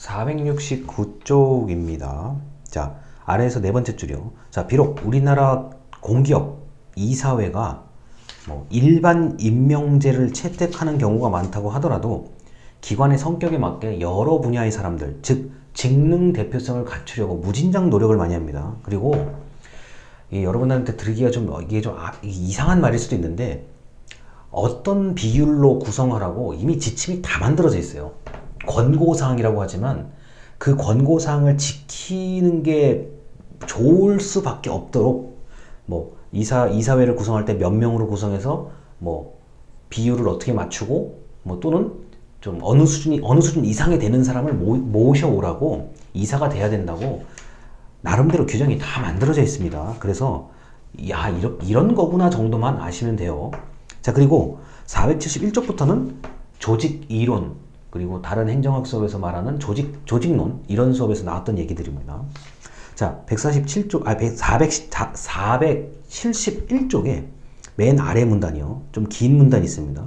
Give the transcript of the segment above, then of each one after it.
469쪽입니다. 자, 아래에서 네 번째 줄이요. 자, 비록 우리나라 공기업 이사회가 일반 임명제를 채택하는 경우가 많다고 하더라도 기관의 성격에 맞게 여러 분야의 사람들, 즉 직능 대표성을 갖추려고 무진장 노력을 많이 합니다. 그리고 여러분들한테 들으기가 이게 좀 이상한 말일 수도 있는데, 어떤 비율로 구성하라고 이미 지침이 다 만들어져 있어요. 권고사항이라고 하지만 그 권고사항을 지키는 게 좋을 수밖에 없도록 이사회를 구성할 때 몇 명으로 구성해서 비율을 어떻게 맞추고 또는 좀 어느 수준 이상이 되는 사람을 모셔오라고, 이사가 돼야 된다고 나름대로 규정이 다 만들어져 있습니다. 그래서 이런 거구나 정도만 아시면 돼요. 자, 그리고 471쪽부터는 조직 이론, 그리고 다른 행정학 수업에서 말하는 조직론, 이런 수업에서 나왔던 얘기들입니다. 자, 471쪽에 맨 아래 문단이요. 좀 긴 문단이 있습니다.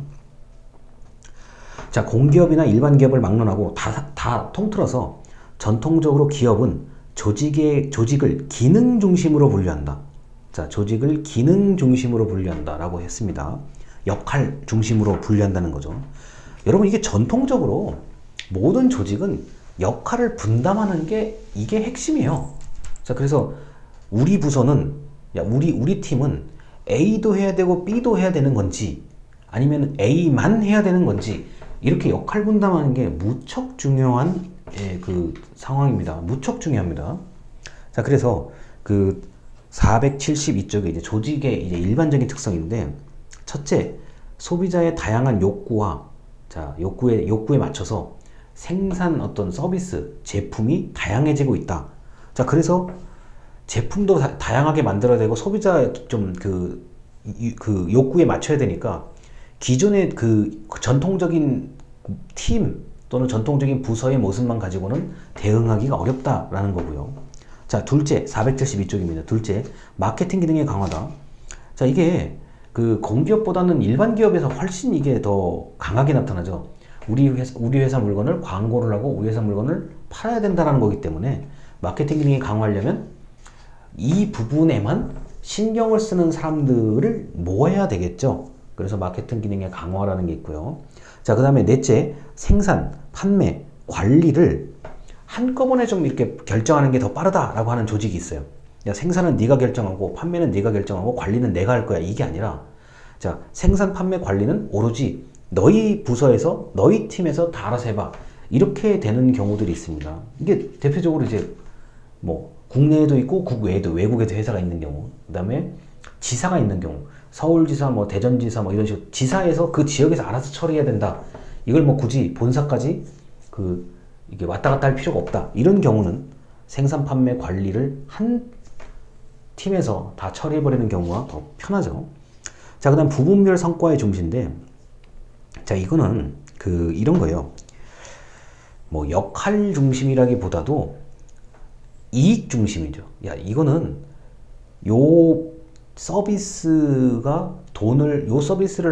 자, 공기업이나 일반 기업을 막론하고 다 통틀어서 전통적으로 기업은 조직을 기능 중심으로 분류한다. 자, 조직을 기능 중심으로 분류한다 라고 했습니다. 역할 중심으로 분류한다는 거죠. 여러분, 이게 전통적으로 모든 조직은 역할을 분담하는 게 이게 핵심이에요. 자, 그래서 우리 부서는, 우리 팀은 A도 해야 되고 B도 해야 되는 건지, 아니면 A만 해야 되는 건지, 이렇게 역할 분담하는 게 무척 중요한 그 상황입니다. 무척 중요합니다. 자, 그래서 그 472쪽에 이제 조직의 이제 일반적인 특성인데, 첫째, 소비자의 다양한 욕구에 맞춰서 생산 어떤 서비스, 제품이 다양해지고 있다. 자, 그래서 제품도 다양하게 만들어야 되고 소비자 좀 그 욕구에 맞춰야 되니까 기존의 그 전통적인 팀 또는 전통적인 부서의 모습만 가지고는 대응하기가 어렵다라는 거고요. 자, 둘째, 472쪽입니다. 둘째, 마케팅 기능의 강화다. 자, 이게 그 공기업보다는 일반 기업에서 훨씬 이게 더 강하게 나타나죠. 우리 회사 물건을 광고를 하고 우리 회사 물건을 팔아야 된다는 거기 때문에 마케팅 기능이 강화하려면 이 부분에만 신경을 쓰는 사람들을 모아야 되겠죠. 그래서 마케팅 기능의 강화라는 게 있고요. 자, 그 다음에 넷째, 생산, 판매, 관리를 한꺼번에 좀 이렇게 결정하는 게 더 빠르다라고 하는 조직이 있어요. 야, 생산은 네가 결정하고 판매는 네가 결정하고 관리는 내가 할 거야, 이게 아니라, 자, 생산, 판매, 관리는 오로지 너희 부서에서, 너희 팀에서 다 알아서 해봐, 이렇게 되는 경우들이 있습니다. 이게 대표적으로 이제 국내에도 있고 국외에도, 외국에도 회사가 있는 경우, 그 다음에 지사가 있는 경우, 서울지사, 대전지사, 이런 식으로 지사에서 그 지역에서 알아서 처리해야 된다. 이걸 굳이 본사까지 이게 왔다 갔다 할 필요가 없다. 이런 경우는 생산, 판매, 관리를 한 팀에서 다 처리해버리는 경우가 더 편하죠. 자, 그 다음 부분별 성과의 중시인데, 자, 이거는 이런 거예요. 역할 중심이라기보다도 이익 중심이죠. 야, 이거는 요 서비스를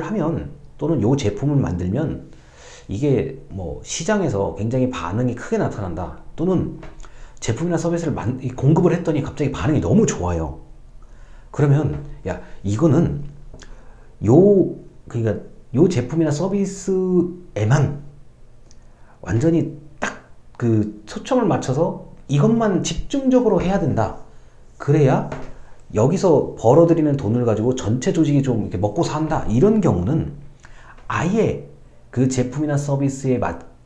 하면, 또는 요 제품을 만들면 이게 시장에서 굉장히 반응이 크게 나타난다. 또는 제품이나 서비스를 공급을 했더니 갑자기 반응이 너무 좋아요. 그러면 야, 이거는 그러니까 요 제품이나 서비스에만 완전히 딱 초점을 맞춰서 이것만 집중적으로 해야 된다. 그래야 여기서 벌어들이는 돈을 가지고 전체 조직이 좀 이렇게 먹고 산다. 이런 경우는 아예 그 제품이나 서비스에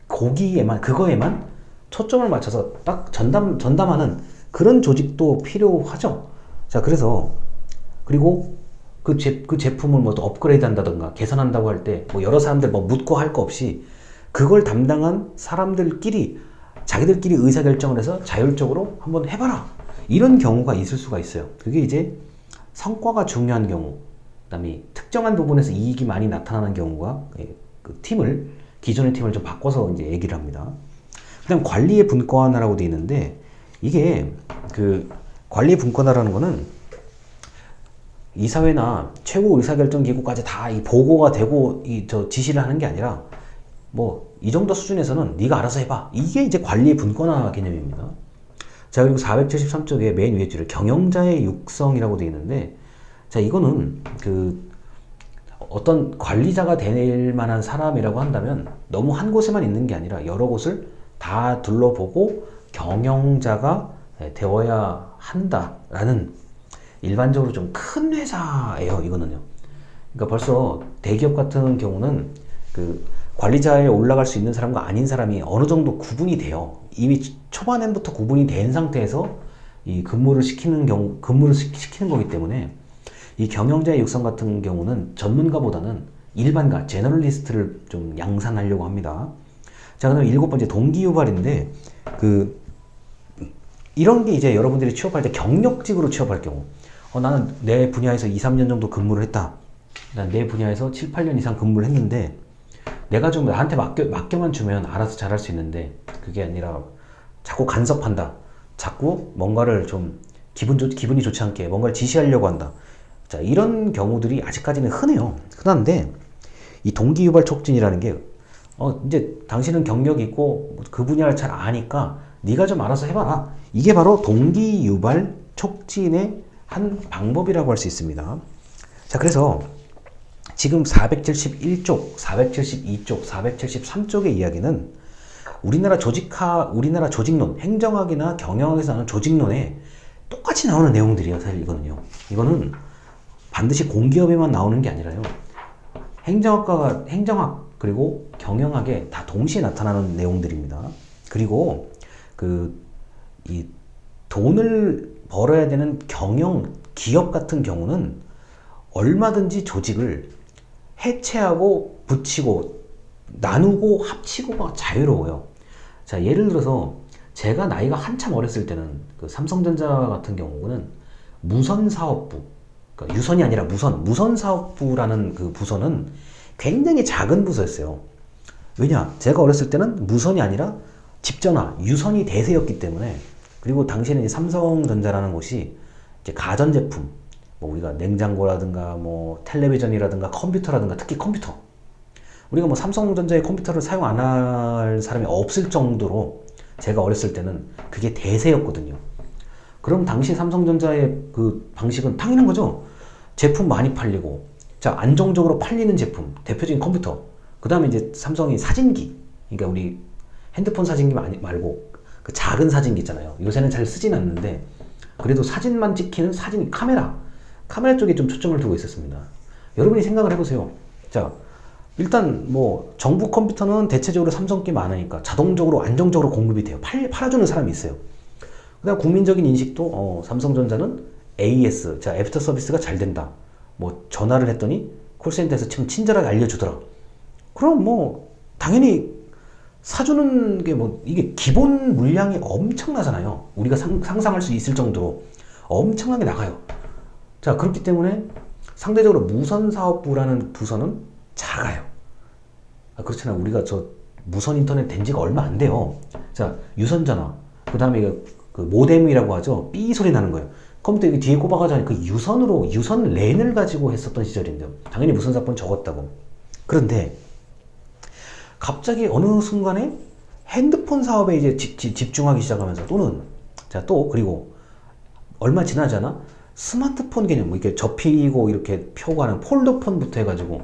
그거에만 초점을 맞춰서 딱 전담하는 그런 조직도 필요하죠. 자, 그리고 그 제품을 또 업그레이드 한다던가 개선한다고 할 때 여러 사람들 묻고 할 거 없이 그걸 담당한 사람들끼리 자기들끼리 의사결정을 해서 자율적으로 한번 해봐라. 이런 경우가 있을 수가 있어요. 그게 이제 성과가 중요한 경우, 그다음에 특정한 부분에서 이익이 많이 나타나는 경우가 기존의 팀을 좀 바꿔서 이제 얘기를 합니다. 그다음 관리의 분권화라고 되어 있는데, 이게 관리의 분권화라는 거는 이사회나 최고 의사결정기구까지 다 이 보고가 되고 지시를 하는 게 아니라 이 정도 수준에서는 네가 알아서 해봐. 이게 이제 관리의 분권화 개념입니다. 자, 그리고 473쪽에 맨 위에 줄에 경영자의 육성이라고 되어 있는데, 자, 이거는 어떤 관리자가 될 만한 사람이라고 한다면 너무 한 곳에만 있는 게 아니라 여러 곳을 다 둘러보고 경영자가 되어야 한다라는 일반적으로 좀 큰 회사예요, 이거는요. 그러니까 벌써 대기업 같은 경우는 관리자에 올라갈 수 있는 사람과 아닌 사람이 어느 정도 구분이 돼요. 이미 초반부터 구분이 된 상태에서 이 근무를 시키는 거기 때문에 이 경영자의 육성 같은 경우는 전문가보다는 일반가, 제너럴리스트를 좀 양산하려고 합니다. 자, 그다음 7번째 동기유발인데, 이런 게 이제 여러분들이 취업할 때 경력직으로 취업할 경우, 나는 내 분야에서 2, 3년 정도 근무를 했다. 난 내 분야에서 7, 8년 이상 근무를 했는데, 내가 좀 나한테 맡겨만 주면 알아서 잘할 수 있는데, 그게 아니라 자꾸 간섭한다. 자꾸 뭔가를 좀 기분이 좋지 않게 뭔가를 지시하려고 한다. 자, 이런 경우들이 아직까지는 흔한데, 이 동기유발 촉진이라는 게, 이제 당신은 경력이 있고 그 분야를 잘 아니까 네가 좀 알아서 해봐라. 이게 바로 동기유발 촉진의 한 방법이라고 할 수 있습니다. 자, 그래서 지금 471쪽, 472쪽, 473쪽의 이야기는 우리나라 조직론, 행정학이나 경영학에서 나오는 조직론에 똑같이 나오는 내용들이에요. 사실 이거는 반드시 공기업에만 나오는 게 아니라요. 행정학 그리고 경영학에 다 동시에 나타나는 내용들입니다. 그리고 이 돈을 벌어야 되는 기업 같은 경우는 얼마든지 조직을 해체하고 붙이고 나누고 합치고가 자유로워요. 자, 예를 들어서 제가 나이가 한참 어렸을 때는 삼성전자 같은 경우는 무선사업부, 그러니까 유선이 아니라 무선사업부라는 그 부서는 굉장히 작은 부서였어요. 왜냐? 제가 어렸을 때는 무선이 아니라 집전화, 유선이 대세였기 때문에. 그리고 당시에는 이제 삼성전자라는 곳이 이제 가전제품, 뭐 우리가 냉장고라든가 뭐 텔레비전이라든가 컴퓨터라든가, 특히 컴퓨터, 우리가 뭐 삼성전자의 컴퓨터를 사용 안 할 사람이 없을 정도로 제가 어렸을 때는 그게 대세였거든요. 그럼 당시 삼성전자의 그 방식은 당연한 거죠. 제품 많이 팔리고, 자, 안정적으로 팔리는 제품, 대표적인 컴퓨터, 그 다음에 이제 삼성이 사진기, 그러니까 우리 핸드폰 사진기 말고 그 작은 사진기 있잖아요. 요새는 잘 쓰진 않는데 그래도 사진만 찍히는 카메라 쪽에 좀 초점을 두고 있었습니다. 여러분이 생각을 해보세요. 자, 일단 뭐 정부 컴퓨터는 대체적으로 삼성께 많으니까 자동적으로 안정적으로 공급이 돼요. 팔아주는 사람이 있어요. 그다음 국민적인 인식도 삼성전자는 AS, 자, 애프터 서비스가 잘 된다. 뭐 전화를 했더니 콜센터에서 참 친절하게 알려주더라. 그럼 뭐 당연히 사주는 게 뭐 이게 기본 물량이 엄청나잖아요. 우리가 상상할 수 있을 정도로 엄청나게 나가요. 자, 그렇기 때문에 상대적으로 무선사업부라는 부서는 작아요. 그렇잖아요. 우리가 무선 인터넷 된 지가 얼마 안 돼요. 자, 유선전화, 그 다음에 그 모뎀이라고 하죠. 삐 소리 나는 거예요. 컴퓨터 여기 뒤에 꼽아가지고 그 유선 랜을 가지고 했었던 시절인데요. 당연히 무선사업부는 적었다고. 그런데 갑자기 어느 순간에 핸드폰 사업에 이제 집중하기 시작하면서 그리고 얼마 지나지 않아 스마트폰 개념, 뭐 이렇게 접히고 이렇게 펴고 하는 폴더폰부터 해가지고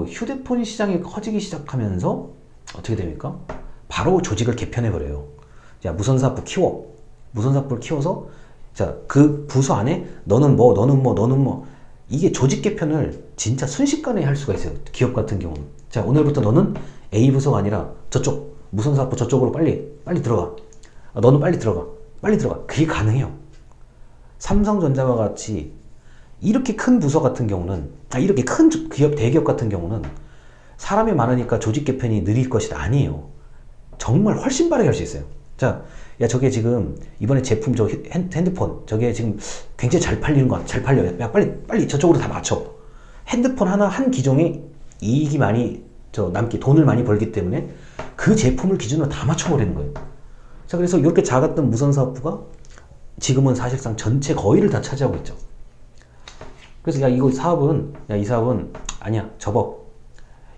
휴대폰 시장이 커지기 시작하면서 어떻게 됩니까? 바로 조직을 개편해버려요. 자, 무선사업부를 키워서, 자, 그 부서 안에 너는 뭐, 이게 조직 개편을 진짜 순식간에 할 수가 있어요. 기업 같은 경우는. 자, 오늘부터 너는 A 부서가 아니라 저쪽, 무선사업부 저쪽으로 빨리 들어가. 너는 빨리 들어가. 그게 가능해요. 삼성전자와 같이 이렇게 큰 부서 같은 경우는, 이렇게 큰 대기업 같은 경우는 사람이 많으니까 조직 개편이 느릴 것이 아니에요. 정말 훨씬 빠르게 할 수 있어요. 자, 야, 저게 지금 이번에 제품 핸드폰 저게 지금 굉장히 잘 팔려요. 야, 빨리 저쪽으로 다 맞춰. 핸드폰 한 기종에 이익이 많이 돈을 많이 벌기 때문에 그 제품을 기준으로 다 맞춰버리는 거예요. 자, 그래서 이렇게 작았던 무선사업부가 지금은 사실상 전체 거의를 다 차지하고 있죠. 그래서 이 사업은 아니야, 접어.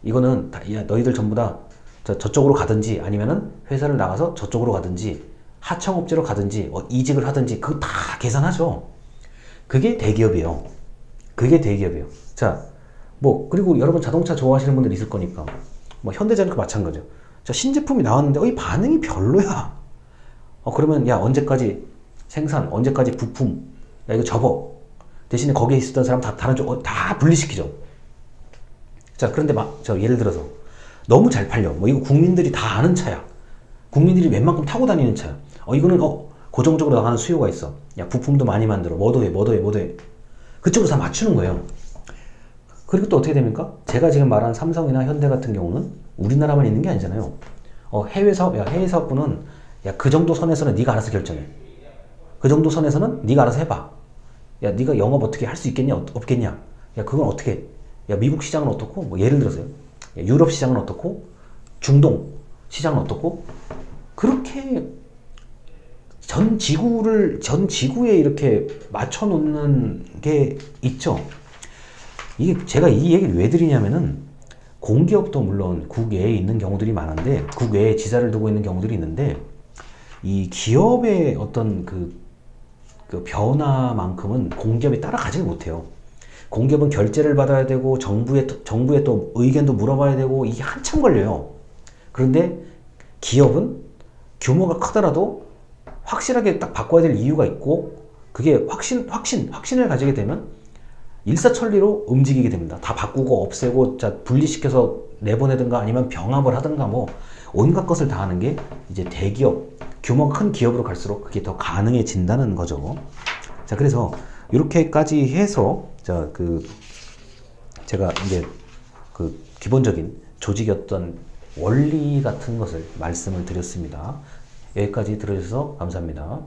이거는 너희들 전부 다 저쪽으로 가든지 아니면은 회사를 나가서 저쪽으로 가든지 하청업체로 가든지 이직을 하든지 그거 다 계산하죠. 그게 대기업이에요. 그게 대기업이에요. 자, 뭐 그리고 여러분 자동차 좋아하시는 분들 있을 거니까 뭐 현대자동차 마찬가지죠. 자, 신제품이 나왔는데 이 반응이 별로야. 그러면 야 언제까지 생산, 언제까지 부품, 야 이거 접어. 대신에 거기에 있었던 사람 다 다른 쪽 다 분리시키죠. 자, 그런데 저 예를 들어서 너무 잘 팔려. 뭐 이거 국민들이 다 아는 차야. 국민들이 웬만큼 타고 다니는 차야. 이거는 고정적으로 나가는 수요가 있어. 야 부품도 많이 만들어. 뭐도 해. 그쪽으로 다 맞추는 거예요. 그리고 또 어떻게 됩니까? 제가 지금 말한 삼성이나 현대 같은 경우는 우리나라만 있는 게 아니잖아요. 해외 사업부는 야 그 정도 선에서는 네가 알아서 결정해. 그 정도 선에서는 네가 알아서 해봐. 야 네가 영업 어떻게 할 수 있겠냐 없겠냐. 야 그건 어떻게 해? 야 미국 시장은 어떻고? 뭐 예를 들어서요. 유럽 시장은 어떻고? 중동 시장은 어떻고? 그렇게 전 지구에 이렇게 맞춰 놓는 게 있죠. 이게 제가 이 얘기를 왜 드리냐면은 공기업도 물론 국외에 있는 경우들이 많은데 국외에 지사를 두고 있는 경우들이 있는데 이 기업의 어떤 그 변화만큼은 공기업이 따라가지 못해요. 공기업은 결제를 받아야 되고 정부에 또 의견도 물어봐야 되고 이게 한참 걸려요. 그런데 기업은 규모가 크더라도 확실하게 딱 바꿔야 될 이유가 있고 그게 확신을 가지게 되면 일사천리로 움직이게 됩니다. 다 바꾸고 없애고 분리시켜서 내보내든가 아니면 병합을 하든가 뭐 온갖 것을 다 하는 게 이제 대기업, 규모가 큰 기업으로 갈수록 그게 더 가능해진다는 거죠. 자, 그래서 이렇게까지 해서 제가 이제 그 기본적인 조직의 어떤 원리 같은 것을 말씀을 드렸습니다. 여기까지 들어주셔서 감사합니다.